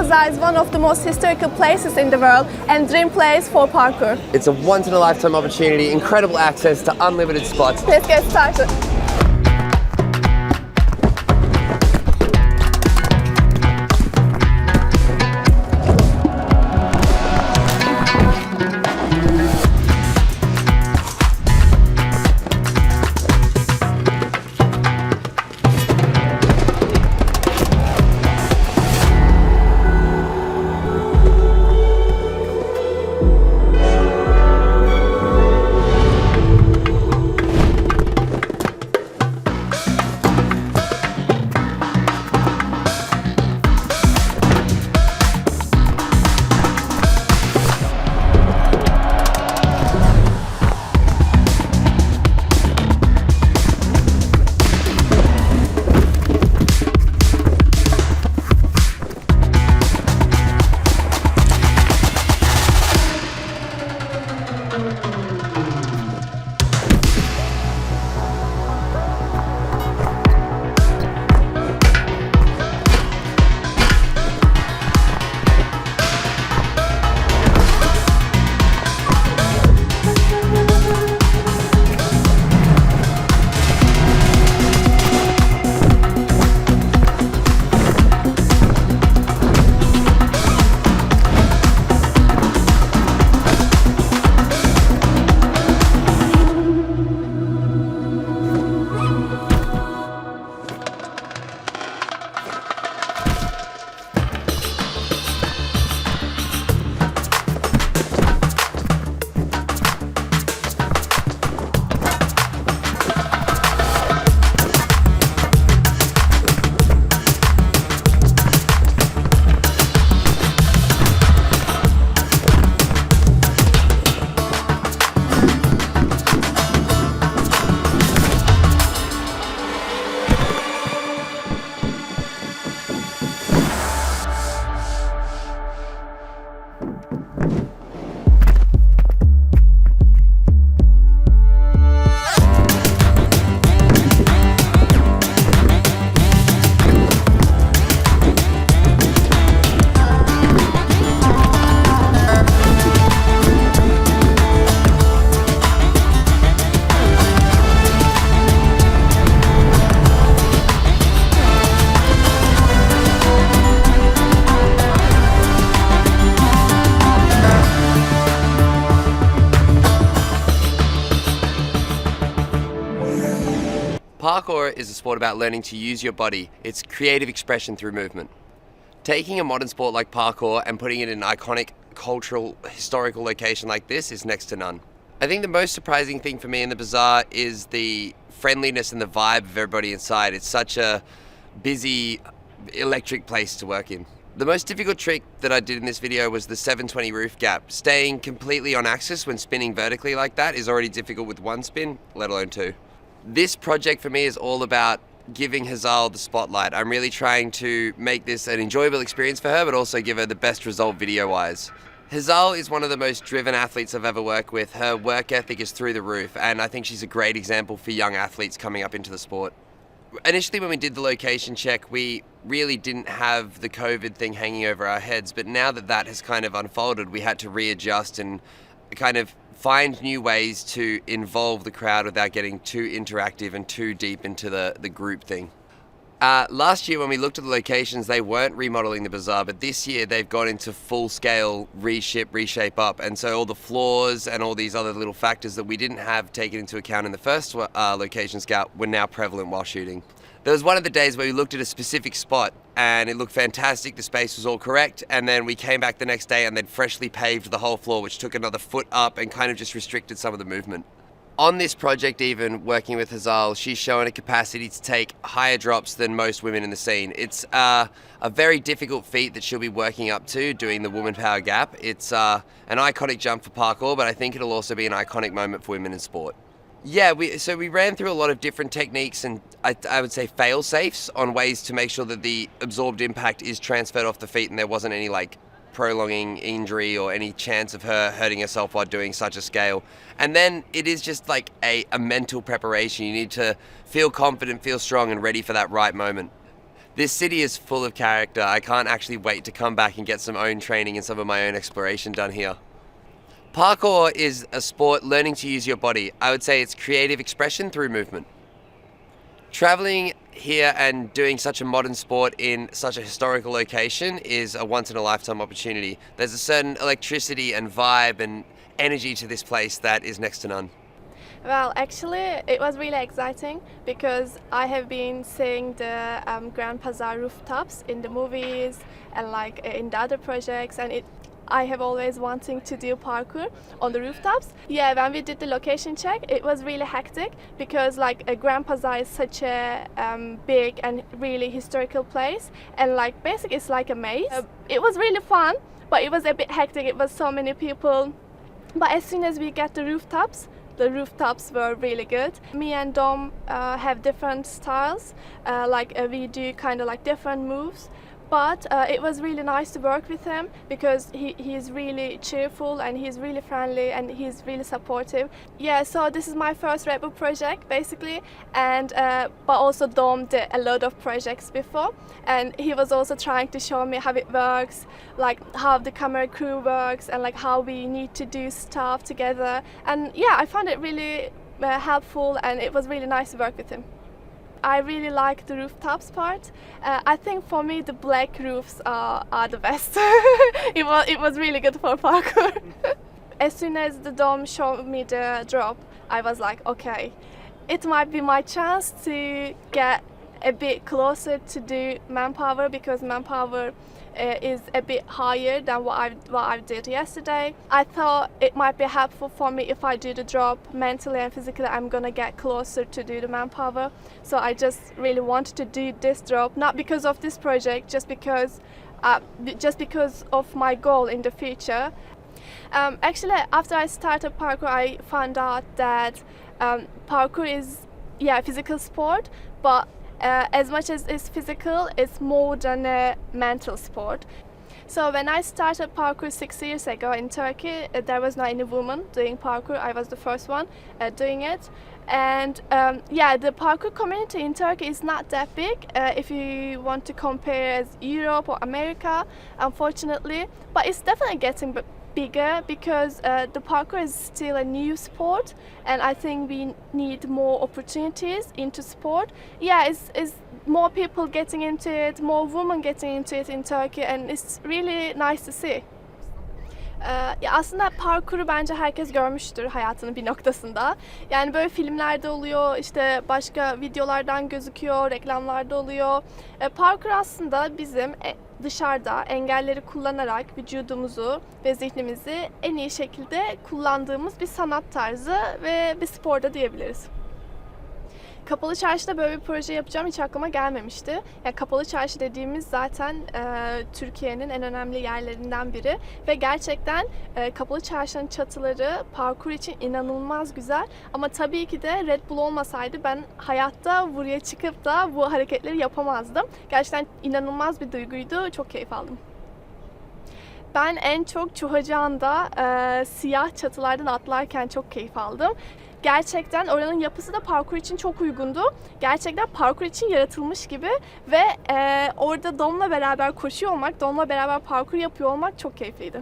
Hazal is one of the most historical places in the world and dream place for parkour. It's a once-in-a-lifetime opportunity, incredible access to unlimited spots. Let's get started. Parkour is a sport about learning to use your body. It's creative expression through movement. Taking a modern sport like parkour and putting it in an iconic cultural, historical location like this is next to none. I think the most surprising thing for me in the bazaar is the friendliness and the vibe of everybody inside. It's such a busy, electric place to work in. The most difficult trick that I did in this video was the 720 roof gap. Staying completely on axis when spinning vertically like that is already difficult with one spin, let alone two. This project for me is all about giving Hazal the spotlight. I'm really trying to make this an enjoyable experience for her, but also give her the best result video-wise. Hazal is one of the most driven athletes I've ever worked with. Her work ethic is through the roof, and I think she's a great example for young athletes coming up into the sport. Initially, when we did the location check, we really didn't have the COVID thing hanging over our heads, but now that that has kind of unfolded, we had to readjust and kind of find new ways to involve the crowd without getting too interactive and too deep into the group thing. Last year when we looked at the locations, they weren't remodeling the bazaar, but this year they've gone into full-scale reshape up, and so all the floors and all these other little factors that we didn't have taken into account in the first location scout were now prevalent while shooting. There was one of the days where we looked at a specific spot and it looked fantastic, the space was all correct, and then we came back the next day and they'd freshly paved the whole floor, which took another foot up and kind of just restricted some of the movement. On this project, even working with Hazal, she's shown a capacity to take higher drops than most women in the scene. It's a very difficult feat that she'll be working up to, doing the woman power gap. It's an iconic jump for parkour, but I think it'll also be an iconic moment for women in sport. Yeah, so we ran through a lot of different techniques and I would say fail-safes on ways to make sure that the absorbed impact is transferred off the feet and there wasn't any like prolonging injury or any chance of her hurting herself while doing such a scale. And then it is just like a mental preparation. You need to feel confident, feel strong and ready for that right moment. This city is full of character. I can't actually wait to come back and get some own training and some of my own exploration done here. Parkour is a sport learning to use your body. I would say it's creative expression through movement. Traveling here and doing such a modern sport in such a historical location is a once in a lifetime opportunity. There's a certain electricity and vibe and energy to this place that is next to none. Well, actually, it was really exciting because I have been seeing the Grand Bazaar rooftops in the movies and like in the other projects, and I have always wanting to do parkour on the rooftops. Yeah, when we did the location check, it was really hectic because like a Grand Bazaar is such a big and really historical place, and like basically it's like a maze. It was really fun, but it was a bit hectic. It was so many people. But as soon as we get the rooftops were really good. Me and Dom have different styles, we do kind of like different moves. But it was really nice to work with him because he's really cheerful and he's really friendly and he's really supportive. Yeah, so this is my first Red Bull project basically, and but also Dom did a lot of projects before, and he was also trying to show me how it works, like how the camera crew works and like how we need to do stuff together. And yeah, I found it really helpful, and it was really nice to work with him. I really like the rooftops part. I think for me the black roofs are the best. It was really good for parkour. As soon as the Dom showed me the drop, I was like, okay, it might be my chance to get a bit closer to do manpower, because manpower is a bit higher than what I did yesterday. I thought it might be helpful for me if I do the drop mentally and physically. I'm gonna get closer to do the manpower. So I just really wanted to do this drop, not because of this project, just because of my goal in the future. Actually, after I started parkour, I found out that parkour is a physical sport, but as much as it's physical, it's more than a mental sport. So when I started parkour 6 years ago in Turkey, there was no any woman doing parkour. I was the first one doing it. And the parkour community in Turkey is not that big if you want to compare as Europe or America, unfortunately. But it's definitely getting bigger because the parkour is still a new sport, and I think we need more opportunities into sport. Yeah, it's more people getting into it, more women getting into it in Turkey, and it's really nice to see. Aslında parkuru bence herkes görmüştür hayatının bir noktasında. Yani böyle filmlerde oluyor, işte başka videolardan gözüküyor, reklamlarda oluyor. Parkur aslında bizim dışarıda engelleri kullanarak vücudumuzu ve zihnimizi en iyi şekilde kullandığımız bir sanat tarzı ve bir sporda diyebiliriz. Kapalıçarşı'da böyle bir proje yapacağım hiç aklıma gelmemişti. Yani Kapalıçarşı dediğimiz zaten Türkiye'nin en önemli yerlerinden biri ve gerçekten Kapalıçarşı'nın çatıları parkur için inanılmaz güzel. Ama tabii ki de Red Bull olmasaydı ben hayatta buraya çıkıp da bu hareketleri yapamazdım. Gerçekten inanılmaz bir duyguydu, çok keyif aldım. Ben en çok Çuhacıhan'da siyah çatılardan atlarken çok keyif aldım. Gerçekten oranın yapısı da parkur için çok uygundu. Gerçekten parkur için yaratılmış gibi ve orada Dom'la beraber koşuyor olmak, Dom'la beraber parkur yapıyor olmak çok keyifliydi.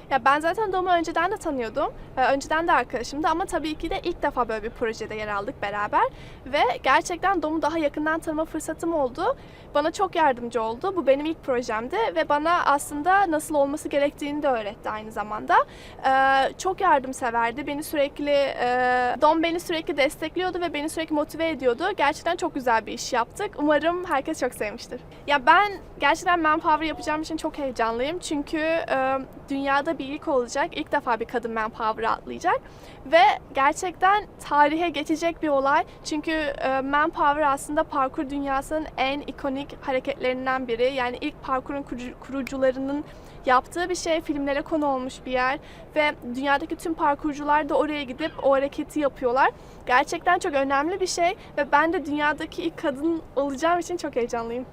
Ya ben zaten Dom'u önceden de tanıyordum. Önceden de arkadaşımdı ama tabii ki de ilk defa böyle bir projede yer aldık beraber. Ve gerçekten Dom'u daha yakından tanıma fırsatım oldu. Bana çok yardımcı oldu. Bu benim ilk projemdi ve bana aslında nasıl olması gerektiğini de öğretti aynı zamanda. Çok yardımseverdi. Dom beni sürekli destekliyordu ve beni sürekli motive ediyordu. Gerçekten çok güzel bir iş yaptık. Umarım herkes çok sevmiştir. Ya ben gerçekten manpower yapacağım için çok heyecanlıyım. Çünkü dünyada bir ilk olacak. İlk defa bir kadın manpower'a atlayacak. Ve gerçekten tarihe geçecek bir olay. Çünkü manpower aslında parkur dünyasının en ikonik hareketlerinden biri. Yani ilk parkurun kurucularının yaptığı bir şey, filmlere konu olmuş bir yer ve dünyadaki tüm parkurcular da oraya gidip o hareketi yapıyorlar. Gerçekten çok önemli bir şey ve ben de dünyadaki ilk kadın olacağım için çok heyecanlıyım.